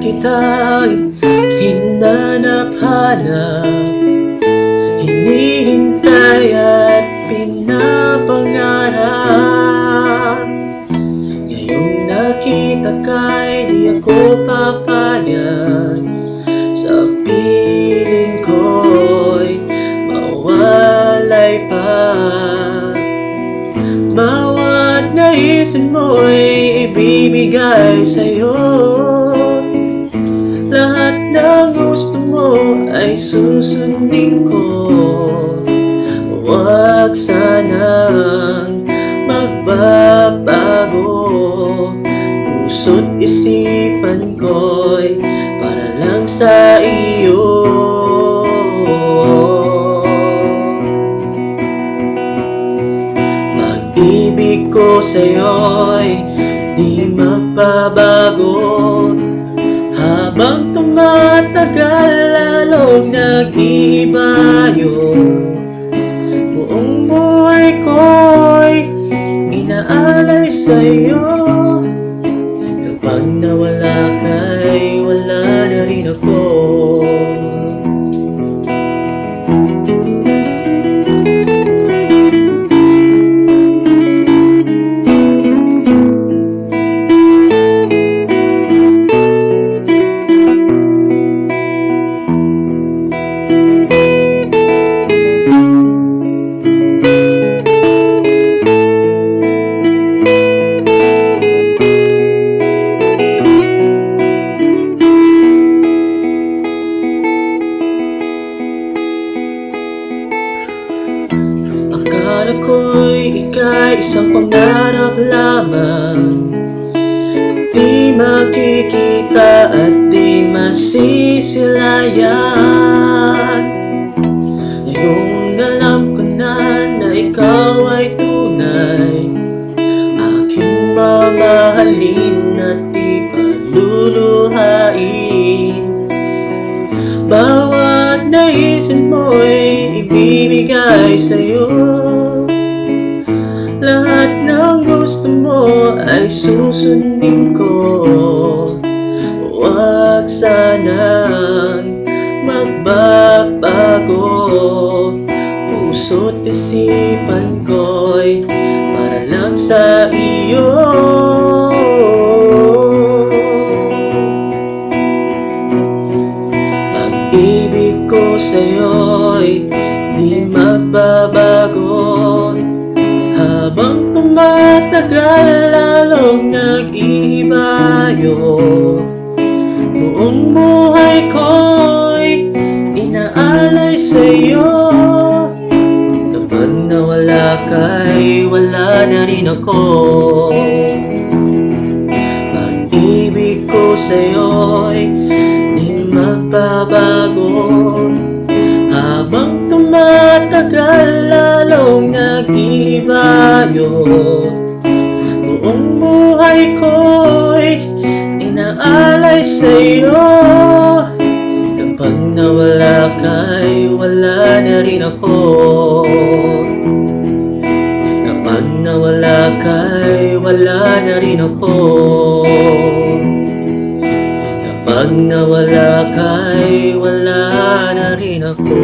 kita'y hinanap-hanap, hinihintay at pinapangarap. Ngayong nakita ka'y di ako papayag, sa piling ko'y mawalay pa. Bawat naisin mo'y ibibigay sa'yo, lahat ng gusto mo ay susundin ko. Huwag sanang magbabago, puso't isipan ko'y para lang sa iyo. Pag-ibig ko sa'yo'y di magbabago, habang tumatagal lalong nag-iiba yun. Buong buhay ko'y inaalay sa'yo, kapag nawala ka'y wala na rin ako. Akala ko'y ika'y isang pangarap lamang, di makikita at di masisilayan. Ngayong alam ko na ikaw ay tunay, aking mamahalin at di paluluhain. Bawat naisin mo'y ibibigay sa'yo, lahat ng gusto mo ay susundin ko. Huwag sanang magbabago, puso't isipan ko'y para lang sa iyo. Pag-ibig ko sa'yo'y di magbabago, habang tumatagal lalong nag-iiba yun. Buong buhay ko'y inaalay sa'yo, kapag nawala ka'y wala na rin ako. Pag-ibig ko sa'yo'y di magbabago, habang tumatagal lalong nag-iiba yun. Buong buhay ko'y inaalay sa'yo, kapag nawala ka'y wala na rin ako. Kapag nawala ka'y wala na rin ako. Kapag nawala ka'y wala na rin ako.